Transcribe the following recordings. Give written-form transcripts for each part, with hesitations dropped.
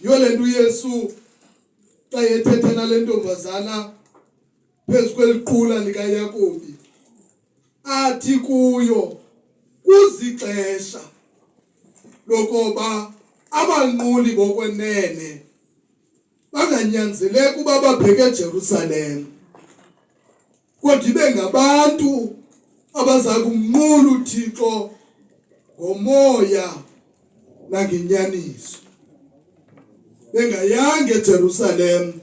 Yolento uYesu xa ethetha nalentombazana phezu kweliqula lika Yakobi athi kuyo kuzixesha lokuba abanquli bokwenene banganyanzeleki ukuba babheke eJerusalem kodwa ibe ngabantu abaza kumnqula uThixo ngomoya nangenyaniso. Bengayanga eJerusalem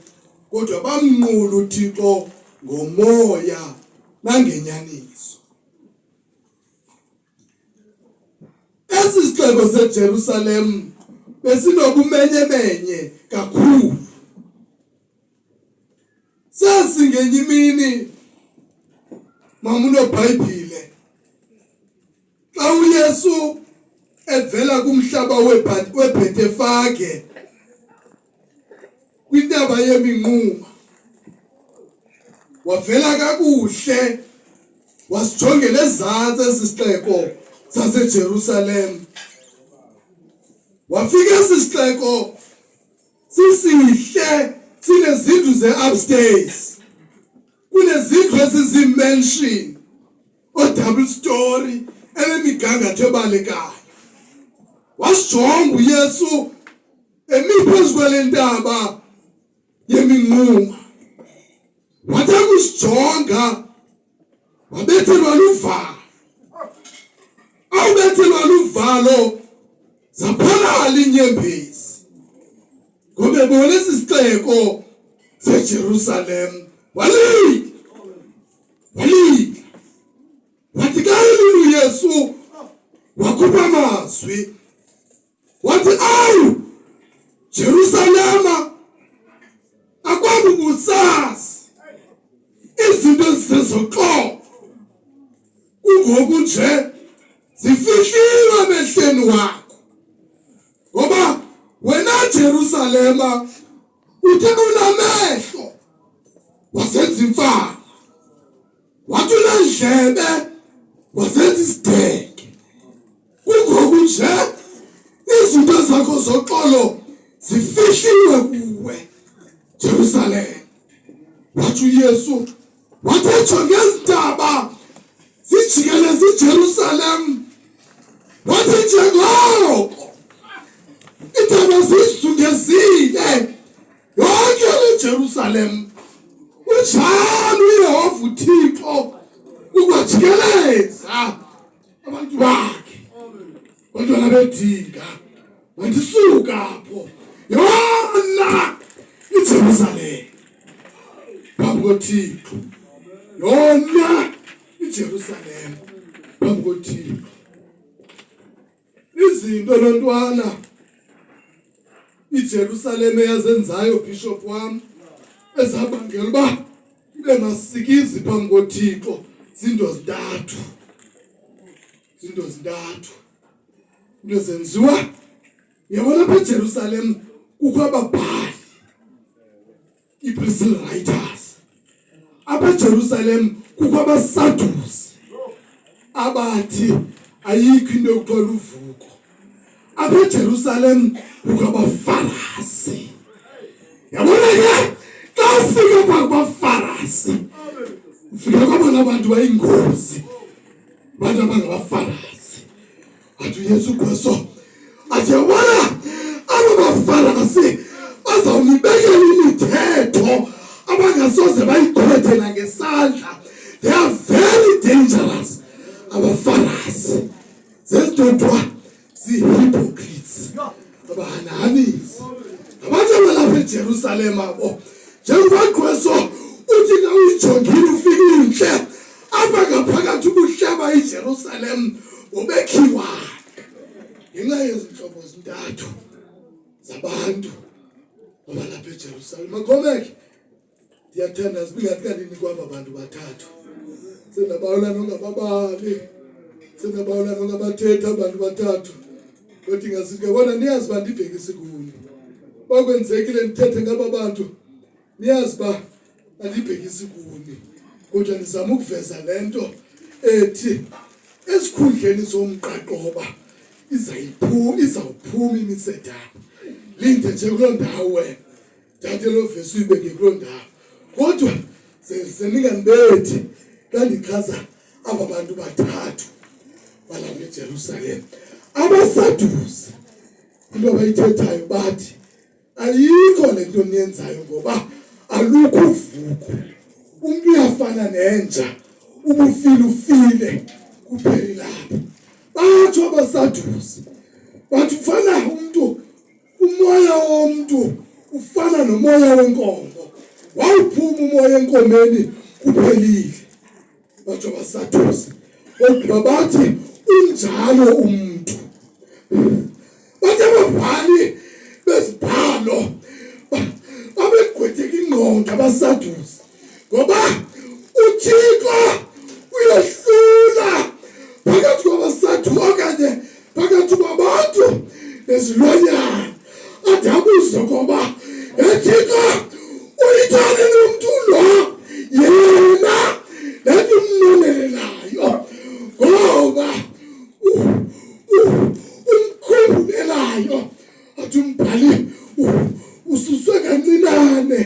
kodwa bamnqula uThixo ngomoya nangenyaniso. Esi sixeko seJerusalem besinobumenyemenye kakhulu. Sasingenye imini mamunoBhayibhile xa uYesu evela kumhlaba weBhetefage kwintaba yeminquma wavela kakuhle wasijongela ezantsi esisixeko saseJerusalem. Wafika esisixeko sisihle sinezindlu ze-upstairs, kunezindlu ezizimansion o-double story enemigangatho ebalekayo. Wasijonga uYesu emi phezu kwale ntaba yeminquma, wathi akusijonga wabethelwa luvalo. Awubethelwa luvalo zaphalala iinyembezi ngoba ebona esi sixeko seJerusalem. Walila wathi xa elila uYesu wakhupha amazwi wathi, awu Jerusalema, akwabubusazi izinto ezisezoxolo kungoku nje zifihliwe emehlweni wakho. Ngoba wena Jerusalema uthe unamehlo wasenza imfana, wathi unendlebe wasenza isidenge. Kungoku nje izinto zakho zoxolo zifihliwe kuwe Jerusalem. Wathi uYesu wathi ejonge ezintaba zijikeleze iJerusalem, wathi njengoko iintaba zizungezile yonke leJerusalem, unjalo uYehova uThixo ukwajikeleza abantu bakhe. Bantwana bedinga mandisuka apho yona iJerusalem phambi koThixo, yona iJerusalem phambi koThixo. Izinto lontwana iJerusalem eyazenzayo bishop wami ezabangela uba ibe masikizi phambi koThixo zinto zintathu. Into zenziwa, yabona apha eJerusalem kukho ababhali, i-priestly writers. Apha eJerusalem kukho abaSadusi abathi ayikho into ekuthiwa luvuko. Apha eJerusalem kukho abaFarisi. Yabona ke xa ufika phaa kubaFarisi ufika kwabona abantu bayingozi, abantu abangabaFarisi. Athi uYesu Kristu athi yabona aba baFarisi bazawunibekela imithetho abangasoze bayigqwethe nangesandla. They are very dangerous. AbaFarisi zezidodwa zi-hypocrites, abahananisi. Abantu abalapha eJerusalem abo njengoba Kristu uthi xa uyijongile ufike intle apha ngaphakathi ubuhleba iJerusalem ubekhiwa ngenxa yezintlobo zintathu zabantu abalapha eJerusalem. Makhomeke ndiyathanda zibingathi kanini kwaba bantu bathathu. Sendabawula nongababali, sendabawula nongabathetha abantu bathathu. Kodwa ingasuke bona niyazi uba ndibhekise kuni. Bakwenzekile ndithethe ngaba bantu niyazi uba andibhekisi kuni. Kodwa ndizama ukuveza le nto ethi esikhundleni somqaqoba izawuphuma imisedane. linde nje kuloo ndawo wena thathe loo vesi uyibeke kuloo ndawo kodwa seningani bethi ndandichaza aba bantu bathathu balapha eJerusalem abasadusi into abayithethayo bathi ayikho le nto niyenzayo ngoba alukho uvuko umntu uyafana nenja ubufile kupheli lapha batsho abasadusi bathi ufana umntu umoya womntu ufana nomoya wenkomo wawuphuma umoya enkomeni kuphelile batsho abasadusi kodwa bathi unjalo umuntu bathi ababhali bezibhalo babegweteka ingqondo abasadusi ngoba uThixo uyahlula phakathi kwabasadusi okanye phakathi kwabantu nezilwanyana adabuze ngoba uThixo uyithanda umuntu lo yena lethi umnonelelayo ngoba umkhumbulayo athi umbhali ususwe kancinane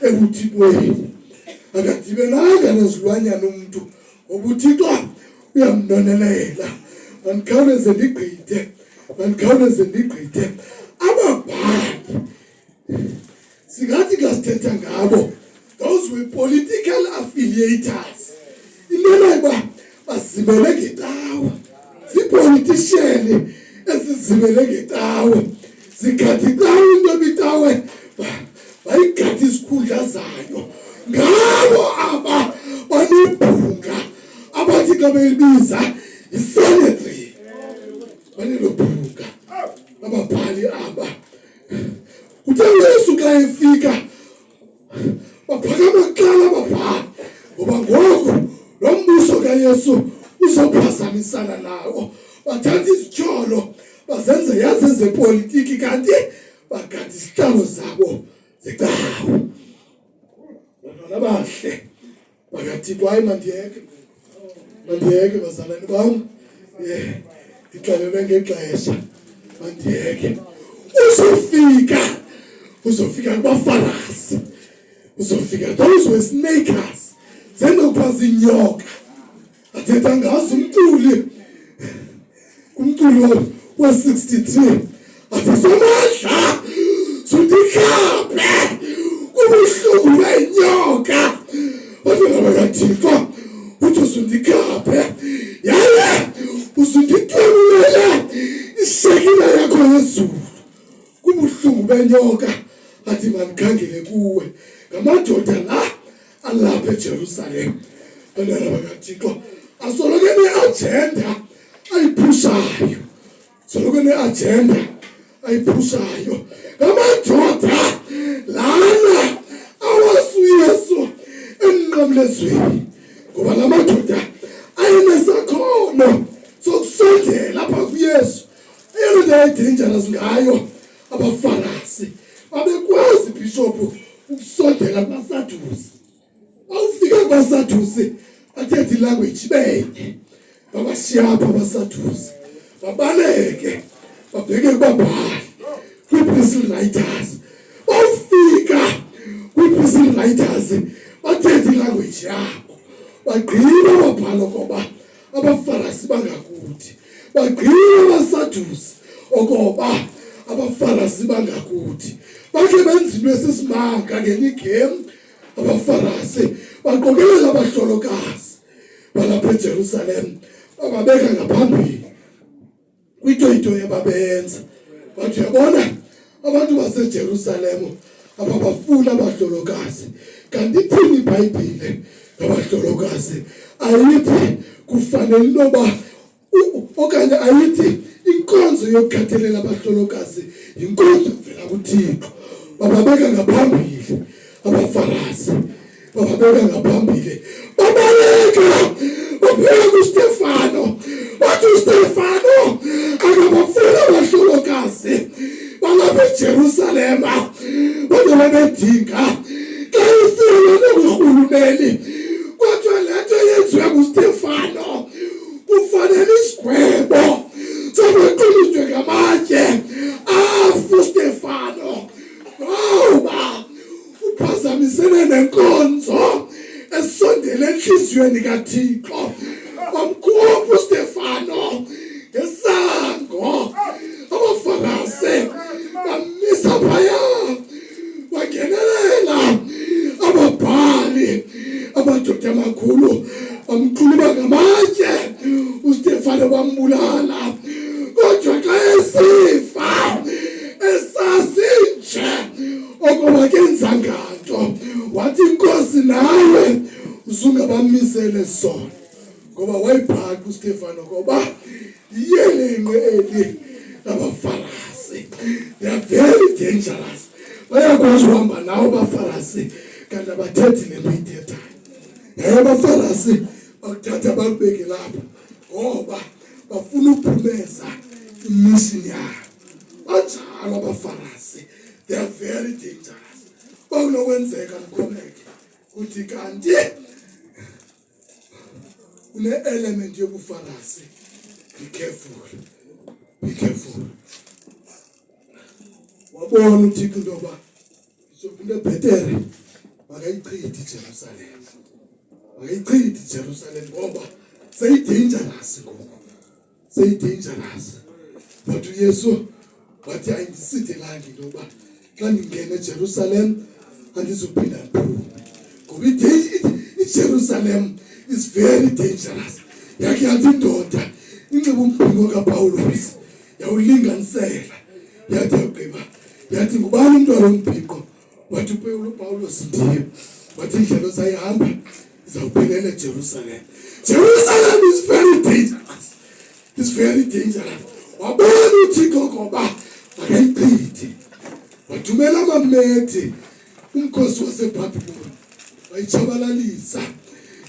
ebuthikweni akadibelanga nezilwanyana umuntu ngoba uThixo uyamnonelela mandikhawuleze ndigqithe ababhali singathi ngasithetha ngabo those were political affiliators intona uba bazimele ngetawa zipolitician ezizimele ngetawa zigada itawa into bitawe bayigada isikhundla zayo ngabo aba banebhunga abathi xa belibiza isenetary banelobhunga ababhali aba uthe Yesu xa efika baphakama kuqala ababhali ngoba ngoku lo mbuso kaYesu uzophazamisana nawo bathatha izityholo bazenze yazi zepolitiki kanti bagada izihlalo zabo zecawa bantwana bahle bakathi kwaye mandiyeke bazalwane bam ndixelelwe ngexesha mandiyeke uzofika kubafarasi uzofika those were snakers zenokwazi zinyoka athetha ngazo umculo wa-63 athi somandla sundikhaphe kubuhlungu benyoka bantwana bakaThixo uthi usundikhaphe yaye usundixelele ishekila yakho yezulu kubuhlungu benyoka athi mandikhangele kuwe ngamadoda la alapha eJerusalem bantwana bakaThixo asoloko ne-agenda ayiphushayo ngamadoda lana awasuyesu emnqamlezweni ngoba la madoda ayenesakhono sokusondela apha kuYesu eyona nto ayi-dangerous ngayo abafarasi babekwazi bishophu ukusondela kubasadusi bawufika kubasadusi athethe ilanguage benye babashiyapha abasadusi babaleke babheke kubabhali kwi-epistle writers bawufika kwi-epistle writers bathethe ilanguage yabo bagqiba ababhali okoba abafarasi bangakuthi bagqiba abasadusi okoba abafarasi bangakuthi bakhe benza into esisimanga ngenye igame abafarasi baqokelela abahlolokazi balapha eJerusalem bababeka ngaphambili kwinto yababenza bathi uyabona abantu baseJerusalem ababafuni abahlolokazi kanti ithini iBhayibhile ngabahlolokazi ayithi kufanele intoba okanye ayithi inkonzo yokukhathalela abahlolokazi inkonzo evela kuThixo bababeka ngaphambili abafarasi bababeka ngaphambili babaleka babheka kuStefano bathi uStefano akabafuna abahlolokazi balapha eJerusalem bazobe bedinga xa ifuna nokurhulumeni kodwa le nto yenziwe nguStefano kufanele isigwebo sobequliswe ngamatye afu uStefano enhliziyweni kaThixo bamkhupha uStefano ngesango abaFarisi bamisa phaya wangenelela ababhali amadoda amakhulu bamqhuba ngamatye uStefano bambulala kodwa xa esifa esasinje okoba kenzanga nto wathi inkosi nawe uzungabamisele sona ngoba wayibhaka uStefano ngoba iyelenqe eli labaFarisi. They are very dangerous. Bayakwazi uhamba nawo abaFarisi kanti abathethi le nto ithethayo. AbaFarisi bakuthatha bakubeke lapha ngoba bafuna ukuphumeza imission yabo. Banjalo abaFarisi. They are very dangerous. Bakunokwenzeka mkhomeke kuthi kanti une-element yobuFarisi. Be careful. Be careful. Wabona uThixo into yoba into ebhetere makayichithe iJerusalem. Makayichithe iJerusalem ngoba seyi-dangerous ngoku. Seyi-dangerous. But uYesu wathi ayindisidelanga into yoba xa ndingena eJerusalem andizuphinda ndiphume. Ngoba iJerusalem is very dangerous. Yakhe yathi indoda inxiba umbhinqo kaPawulos yawulinganisela yathi yagqiba yathi ngubani umntu alombhinqo wathi uPawulos ndiye wathi indlela osayihamba izawuphelela eJerusalem. Jerusalem is very dangerous. It's very dangerous. Wabona uThixo ngoba akayichithe wathumela amaMedi umkhosi waseBhabhiloni wayitshabalalisa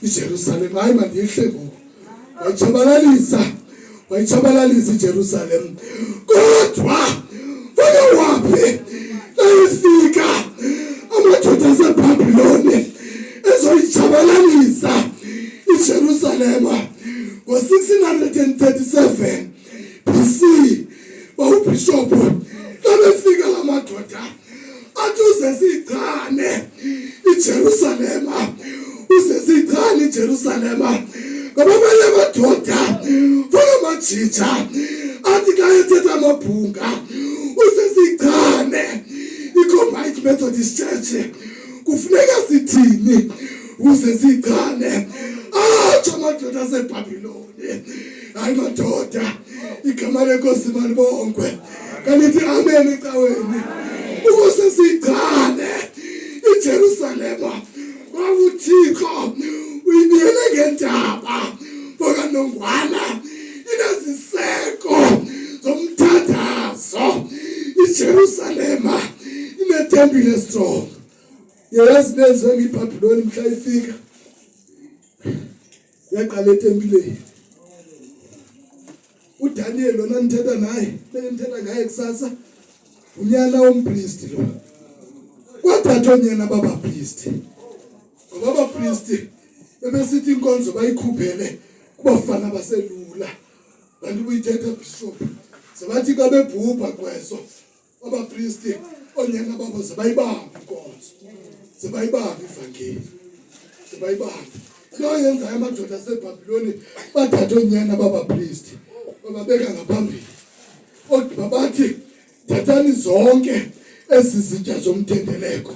iJerusalem. Hayi mandiyehle ngoku wayitshabalalisa iJerusalem kodwa Waphi layifika amadoda aseBhabhiloni ezoyitshabalalisa iJerusalem ngo-637 BC. Bawubhishophu xa befika la madoda athi uze siyichane iJerusalem ngoba abanye amadoda funa amajija athi xa ethetha amabhunga uze siyichane i-Combined Methodist Church kufuneka sithini uze siyichane atsho amadoda aseBhabhiloni. Hayi madoda igama lenkosi malibongwe kanithi amen ecaweni ukuze siyichane iJerusalem ngoba uThixo uyibiyele ngendaba bokanongwana ineziseko zomthandazo. iJerusalem inetempile strong. Yazi nezwe ngiBhabhiloni mhla ifika yaqala etempileni. uDaniel lona nithetha naye benithetha ngaye kusasa unyana wompriest lo kwathatha onyana babapriest ngoba abapriest bebesithi inkonzo bayikhuphele kubafana baselula kanti uyithetha bishop sebathi xa bebhubha kweso abapriest onyana babo sebayibamba inkonzo sebayibamba ivangeli sebayibamba. Lo yenza amadoda aseBhabhiloni bathatha onyana babapriest bababeka ngaphambili kodwa bathi thathani zonke ezi zitya zomthendeleko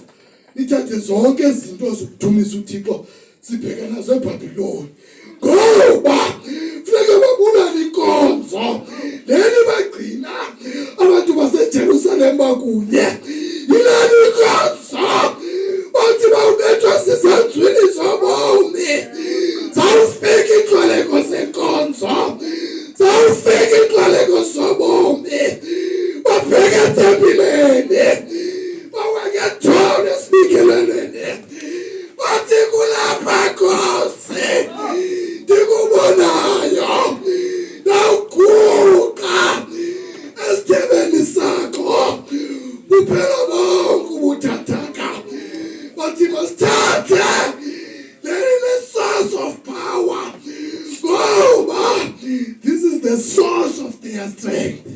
nithathe zonke izinto zokuthumisa uThixo sibheka nazo eBhabhiloni ngoba funeka babulale inkonzo leli bagcina abantu baseJerusalem bakunye yileli inkonzo bathi bawubethwa zizanzwini zobomi zawufika inxwaleko zenkonzo zawufika inxwaleko zobomi babheka etempileni bawekethona esibikeleleni bathi kulapha Nkosi ndikubonayo nawuguqa esithebeni sakho kuphela bonke ubuthathaka bathi masithathe leli source of power ngoba this is the source of their strength.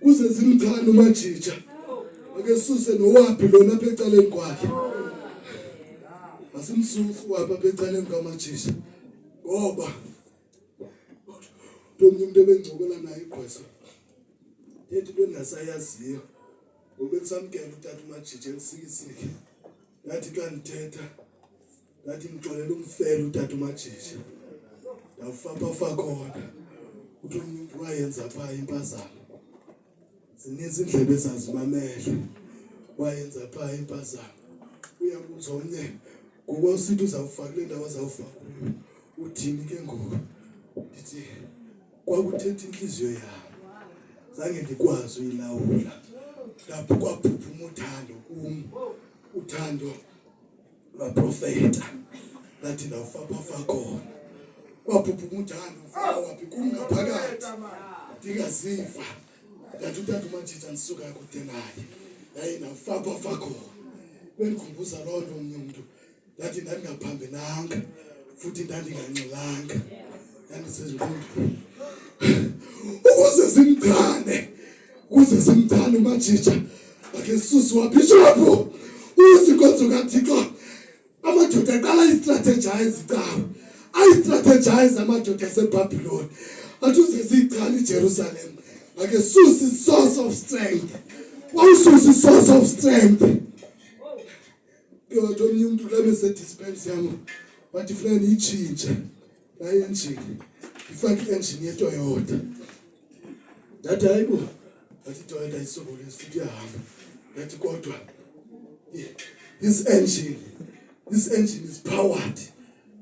Kuze zimthanda umajija ake suse noWaphi lona apha ecaleni kwakhe asimsuku wapha becaleni kaMajisha ngoba umuntu ebengcokela naye igqweso ethi bengasayaziyo ngoba kusamkela utata uMajisha elisikisiki ngathi kanithetha ngathi ngixolela umfelo utata uMajisha ndawufapha khona uthi umuntu wayenza pha impazamo zininzi indlebe ezazimamele wayenza pha impazamo uyabuza omnye ngoba usithi uzawufaka le ndawo azawufaka uthini ke ngoku ndithi kwakuthetha inhliziyo yami zange ndikwazi uyilawula lapho kwaphuphuma uthando kum uthando lwaprofeta lathi ndawufapha khona kwaphuphuma uthando Waphi kum ngaphakathi ndingaziva ngathi utata uMajisha ndisuka kude naye yaye ndawufapha khona bendikhumbuza loo nto omnye umntu ndathi ndandingaphambenanga futhi ndandinganxilanga ndandisezingqondweni ukuze simthane uMajisha ake susu wabhishophu uzikonzo kaThixo amadoda aqala istrategize cawe ayistrategize amadoda aseBhabhiloni athi uzizichana iJerusalem ake susi source of strength wawususi source of strength kodwa omnye umuntu labese dispense yami wathi friend ichinje la engine ifake engine yeToyota ndathi hayibo athi iToyota isobole sithi yahamba ndathi kodwa this engine is powered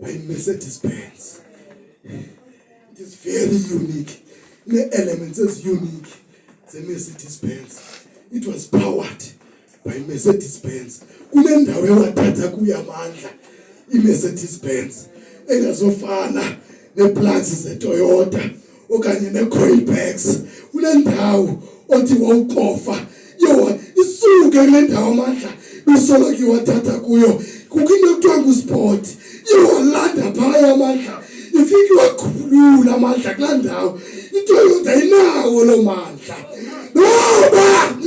by Methodist. It is very unique. The elements is unique. The Methodist. It was powered by Methodist. Kunendawo ewathatha kuyamandla iMercedes-Benz engazofana neplugs zeToyota okanye necoilbacks. Kunendawo othi wawukofa yo isuke kule ndawo amandla usoloki wathatha kuyo kukinto ekuthiwa ngusport yolanda phaya amandla ifike wakhulula amandla kulaa ndawo iToyota inawo lo mandla noba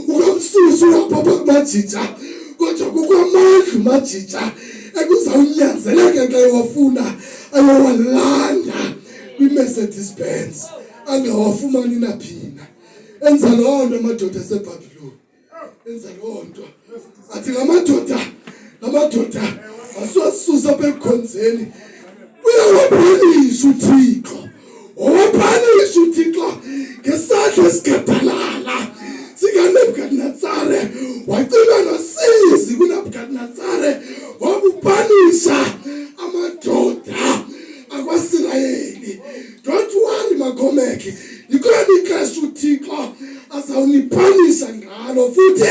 ukamsusu wapapa kuMajisha kodwa kukwamandla uMajisha ekuzawunyanzeleke xa ewafuna ayowalanda kwiMercedes-Benz angawafumani naphina enza loo nto amadoda aseBhabhiloni enza loo nto athi ngamadoda asiwasusa bekhonzeni uyawabhanisha uThixo owabhanisha uThixo ngesandla esigadalala sikaNebukadinezari wacima nosizi kuNebukadinezari wabubhanisha amadoda akwaSirayeli. Don't worry Magomeki, ixesha uThixo azawunibhanisha ngalo futhi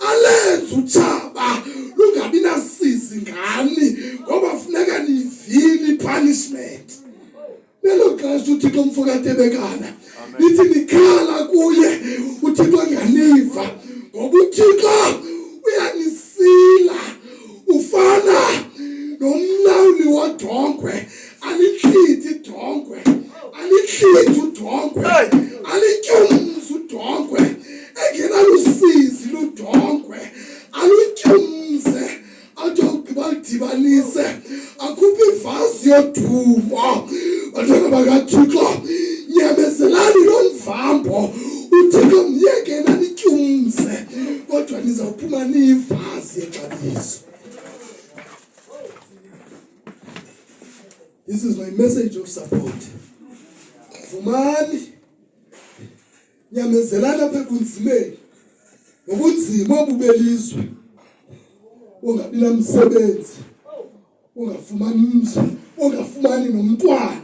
alenze utshaba lungabi nasizi ngani ngoba funeka nivile ipunishment. Lelo xesha uThixo mfokatebekana lithi nikhala kuye uThixo anganiva ngoba uThixo uyanisila ufana nomlawuli wodongwe alichithi idongwe alichithi udongwe alityumza udongwe engenalusizi ludongwe alutyumze athi ugqiba lidibanise akhuphe ivasi yodumo. Bantwana bakaThixo nyamezelani lo mvambo uThixo myeke nanityumze kodwa nizawuphuma niyivasi yexabiso. This is my message of support. Vumani nyamezelana apha kunzimeni ngobunzima obubelizwe ungabi namsebenzi ungafumani umzi ungafumani nomntwana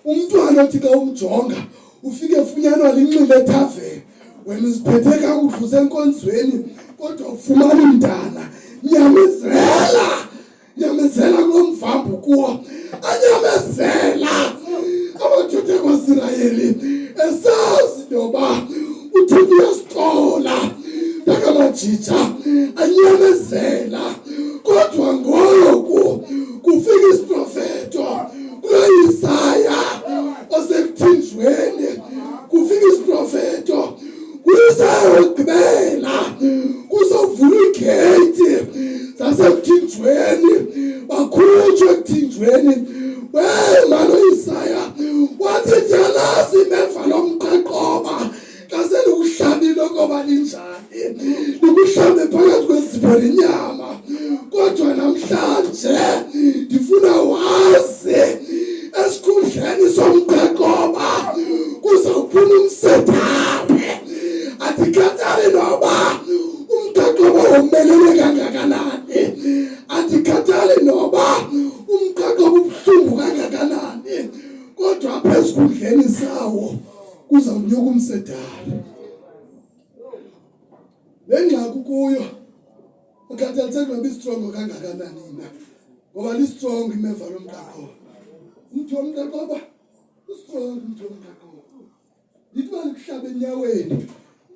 umntwana othi xa umjonga ufike efunyanwa linxile ethaveni wena uziphethe kakuhle usenkonzweni kodwa ufumani mntana. Nyamezela kulo mvambo kuwo anyamezela amadoda akwaSirayeli esazi intoba uThixo uyasixola nakaMajisha anyamezela kodwa ngoku kufika isiprofeto kuloYisaya osekuthinjweni kufika isiprofeto kuyisaya okugqibela kuzovula igeyithi zasekuthinjweni uzawuphuma umsedane. Andikhathali noba umqaqobo umelele kangakanani. Andikhathali noba umqaqobo ubuhlungu kangakanani. Kodwa phezu kundleni sawo kuzawunyuka umsedane. Le ngxaki kuyo ukhathaliseki noba istrong kangakanani na. Ngoba listrong imeva lomqaqobo. Umthi womqaqobo ustrong umthi womqaqobo. Yithi balikuhlaba enyaweni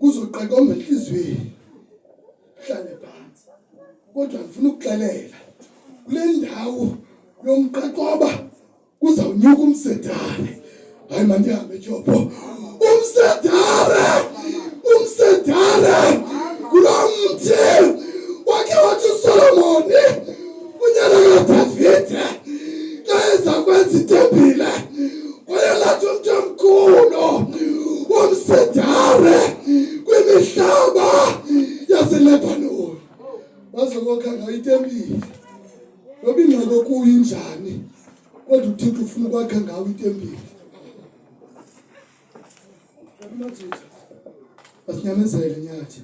kuzoqaqomba enhliziyweni. Hlale phansi. Kodwa ngifuna ukuxelela kule ndawo yomqaqobo kuzawunyuka umsedane. Hayi mandihambe Jobo. Umsedane kulo mthi wakhe wathi uSolomoni unyana kaDavide xa eza kwenza itempile wayelathi umthi omkhulu womsedane kwimihlaba yaseLebanoni. Bazokokha ngayo itempile. Noba ingxaki okuyo injani kodwa uThixo ufuna ukwakha ngawo itempile. Asinyamezele nyathi.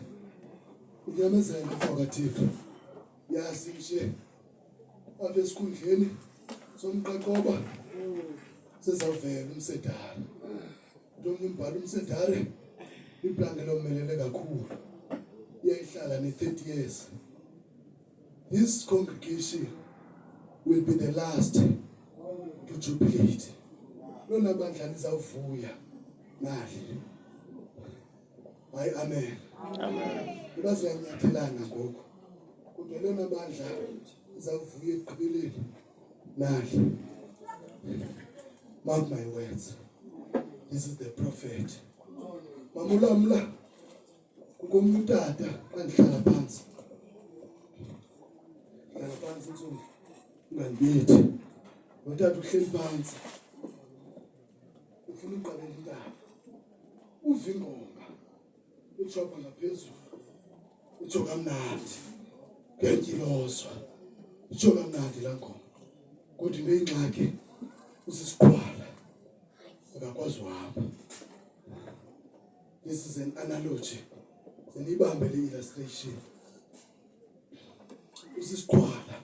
Unyamezele mfakaThixo. Yazi nje apha esikhundleni somqaqobo sezavela umsedane. Ntombi umbhalo umsedane iplanga lomelele kakhulu. Iyayihlala ne-30 years. This congregation will be the last to jubilate. Lona bandla lizawuvuya nali. Hayi amen. Amen. Baziyanyathelana ngoku. Kodwa lona bandla lizawuvuya ekugqibeleni nali. Mark my words. This is the prophet. Mamulamla ngomntata kandihlala phansi. Hlala phansi nsuku. Ngandithi. Ngotata uhleli phansi. Ufuna uqabela intaba. Uva ingoma. Utshopa ngaphezulu. Utsho kamnandi. Kuyantyilozwa. Utsho kamnandi laa ngoma. Kodwa into eyingxaki usisiqhwala. Akakwazi uhamba. This is an analogy. Seniyibambe le illustration. Usisiqhwala.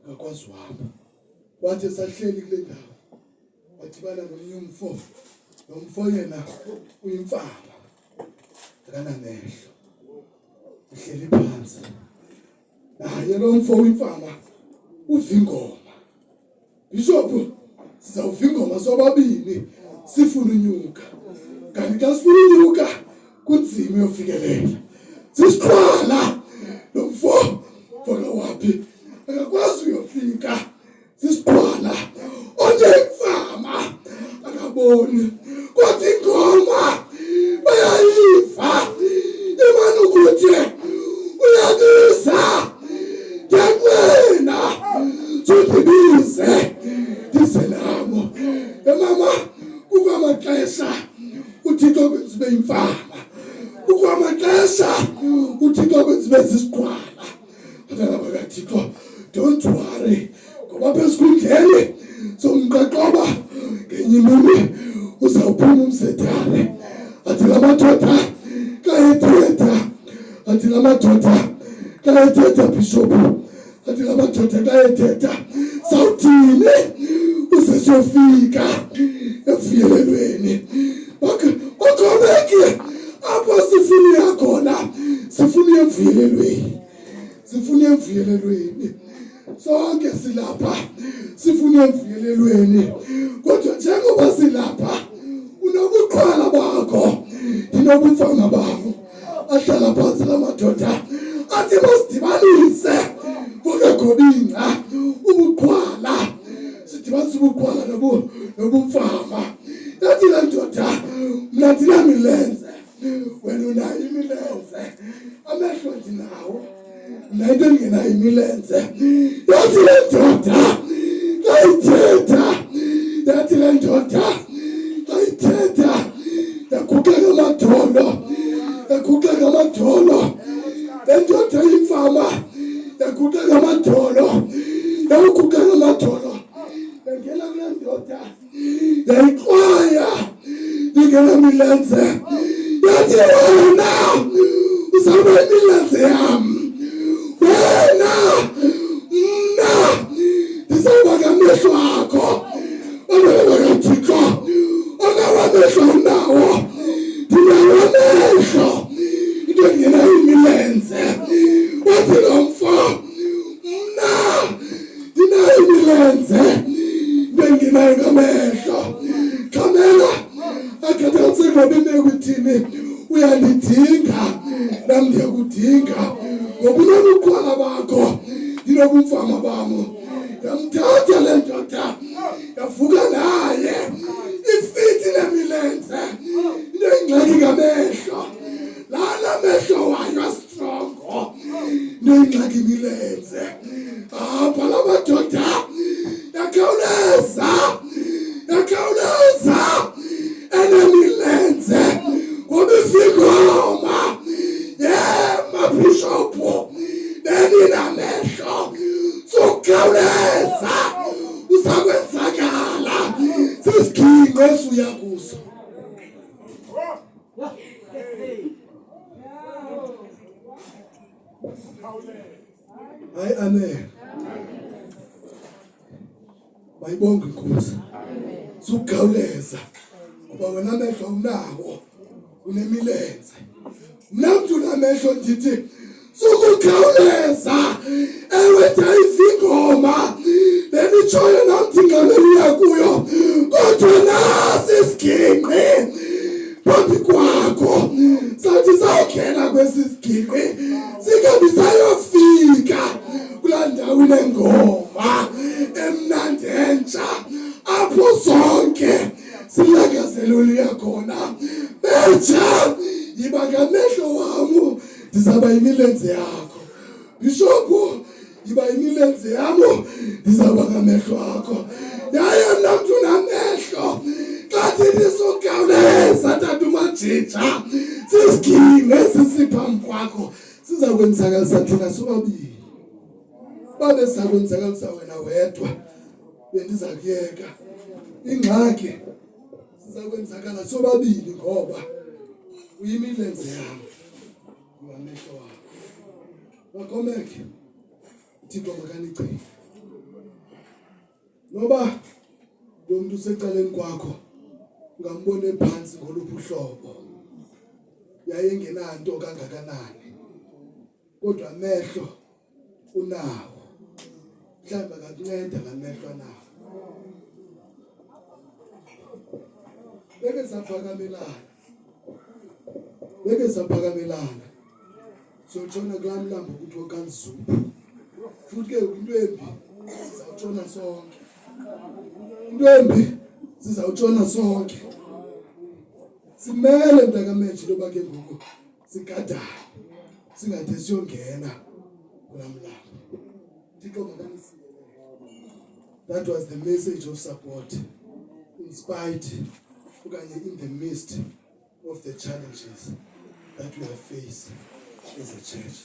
Akakwazi uhamba. Wathi esahleli kule ndawo. Wadibana nomnye umfo. Lo mfo yena uyimfama. Akanamehlo. Uhleli phansi. Naye lo mfo uyimfama uva ingoma. Bishop, sizawuva ingoma sobabini sifuna unyuka. Kanti xa sifuna unyuka kunzima uyofikelela. Sisiqhwala lo mfo Waphi akakwazi uyofika. Sisiqhwala onje imfama akaboni. Kodwa ingoma bayayiva. Imani ukuthi uyabiza ngekwena sudibize disenamo. Mama kukwamaxesha uThixo kwenzibe imfama. Kukwamaxesha uThixo kwenzibe sisiqhwala. Thixo, don't worry. Ngoba phezukundleni somqaqobo ngenye imini uzawuphuma umsedane. Athi la madoda xa ethetha Bishop. Athi la madoda xa ethetha sawuthini usesofika efuyelelweni. Okhomeki apho sifuna khona sifuna emvuyelelweni. Sifuna emvuyelelweni. Sonke silapha sifuna emvuyelelweni. Kodwa njengoba silapha unobuqhwala bakho inobufana bakho. Ahlala phansi la madoda athi masidibanise kungekho ubuqhwala. Sidibanise ubuqhwala nobumfama. Yathi la ndoda mna ndinamilenze wena unayo imilenze. Amehlo ndinawo nayo ngenayo imilenze. Yathi le ndoda kayithetha. Yathi le ndoda kayithetha yaguqeka amadolo. Yaguqeka amadolo. Le ndoda imfama yaguqeka amadolo. Yaguqeka amadolo. Yangena kule ndoda yayixwaya ingena milenze yathi wena uzaba imilenze yami wena mna ndizaba ngamehlo akho ongabathixo ongawamehlo nawo ndinawamehlo into engena imilenze wathi lo mfo mna ndinayo imilenze into engenayo ngamehlo kamela akhetha utsengqobe imekuthini uyandidinga nami ndiyakudinga ngoba unobukhwala bakho ndinobumfama bam yamthatha le ndoda yavuka naye ifithi lemilenze into ingxaki ngamehlo lana mehlo wayo astrongo into ingxaki imilenze apha la madoda yakhawuleza enemilenze ngoba ifikoma mabhishopu beninamehlo sokukhawuleza uzakwenzakala sisigingqi esuya kuso. Hayi amen. Bayibonga inkosi. Sukhawuleza ngoba wena amehlo unawo unemilenze. Mna mntu namehlo ndithi sukukhawuleza ewetha izingoma benitshoyo namthingameluya kuyo kodwa nasi isigingqi phambi kwakho sathi sawungena kwesi sigingqi singabi sayofika kulaa ndawo inengoma emnandi entsha apho zonke silagazeluluya khona betsha yiba ngamehlo wam ndizaba yimilenze yakho bishophu yiba yimilenze yam ndizaba ngamehlo akho yaye mna mntu namehlo xa thithi sukhawuleza tata umajija sisigingqi esisiphambi kwakho siza kwenzakalisa thina sobabili babe siza kwenzakalisa wena wedwa bendiza kuyeka ingxaki siza kwenzakala sobabili ngoba uyimilenze yam ngamehlo wakho wakhomeke Thixo makanicine noba lo muntu usecaleni kwakho ngambone phansi ngoluphi uhlobo yayengenanto kangakanani kodwa amehlo unawo mhlawumbe akakunceda ngamehlo anawo beke saphakamelana siyotshona kulaa mlambo kuthiwa kanzulu futhi ke into embi sizawutshona sonke simele mntakameji loba ke ngoku sigadane singade siyongena kulaa mlambo. Thixo makanisile. That was the message of support in spite okanye in the midst of the challenges that we have faced as a church.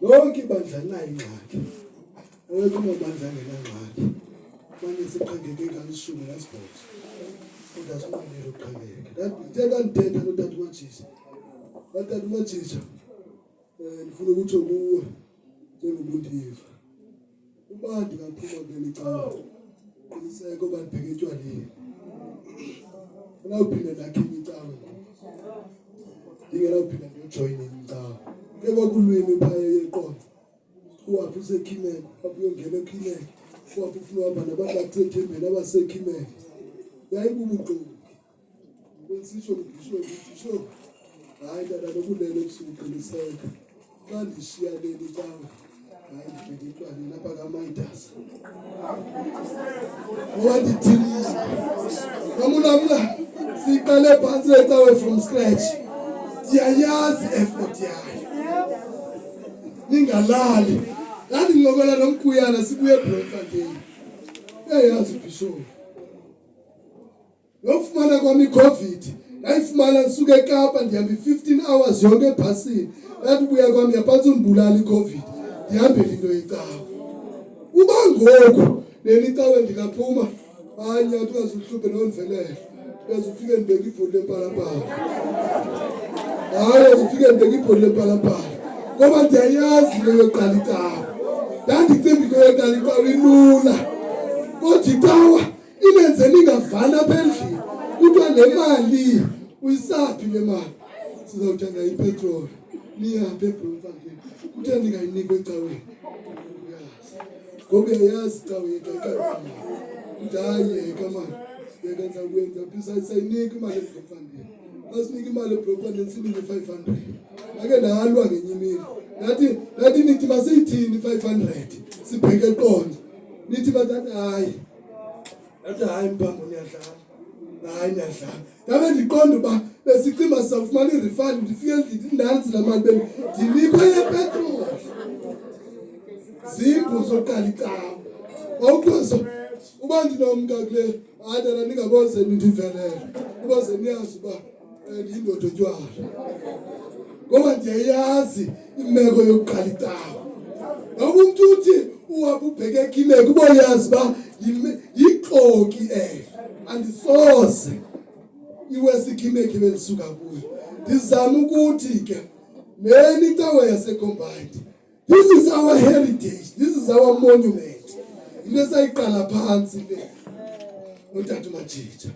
Lonke ibandla linayo ingxaki. Awekho amabandla angenangxaki. Manje siqhangeke kalishumi nesibhozo. Kodwa sibalele uqhangeka. Ndithetha notata uMajija. Tata uMajija ndifuna ukuthi kuwe njengobundiva. Uba ndingaphuma kuleli cala. Qiniseka uba ndibheke etywaleni. Nawuphinda ndakhipha icawe. Ndingenawuphinda ndiyojoyina icawe. Ke kwakulwimi phaya yeqonga. Uwaphi usekhimeke, apho uyongena ekhimeke. Uwaphi ufuna uhamba nabantu bathethembeni abasekhimeke. Yayibubuxoki. Bensisho ngisho ngisho. Hayi tata lokulele ebusuku qiniseka. Xa ndishiya leli cawe. Hayi ndibheke etywaleni apha kaMaidas. Owandithilisa. Kamulamla siqale phansi lecawe from scratch. Ndiyayazi effort yayo. Ningalali. Lani ngokola nomkuyana sibuye Bloemfontein. Uyayazi Bishop. Ngofumana kwami COVID, ndayifumana nisuke eKapa ndihamba 15 hours yonke ebhasini. Yathi buya kwami yaphansi undibulala iCovid. Ndihambele into yecawe. Uba ngoku leli cawe ndingaphuma, hayi nyathi ungazuhluphe nondivelele. uzofike ndibeke ibhodi lepalapala. Hayi uzofike ndibeke ibhodi lepalapala. Ngoba ndiyayazi leyo qala itawa. Ndandicimbi leyo qala itawa ilula. Kodwa itawa inenze ningavana apha endlini. Kuthiwa le mali uyisaphi le mali? Sizawuthenga ipetroli. Niyaphi eBloemfontein? Kuthiwa ningayinikwa ecaweni. Ngoba uyayazi icawe yeka. Ndayeka mani. Yeka ndizakwenza sayinika imali eBloemfontein. Asinika imali eBloemfontein sinike 500. Ake ndalwa ngenye imini. Nathi nithi masiyithini 500 sibheke eqonto. Nithi bathi hayi. Athi hayi mphambo niyadlala. Hayi niyadlala. Ngabe ndiqonda uba besicima sizawufumana i-refund ndifike endlini ndanzi la mali ndinikwe yepetroli. Zimbu zoqala icawa. Wawukhozo uba ndinomka kule adala ningaboze nindivelele. Uboze niyazi uba ndiyindoda otywala. Ngoba ndiyayazi imeko yokuqala itawa. Ngoba umuntu uthi uwapha ubheke ekimeke uboyazi uba yixoki andisoze iwesikimeke belisuka kuyo. Ndizama ukuthi ke leni itawa yasecombined. This is our heritage. This is our monument. Into esayiqala phansi le. Utata Majija.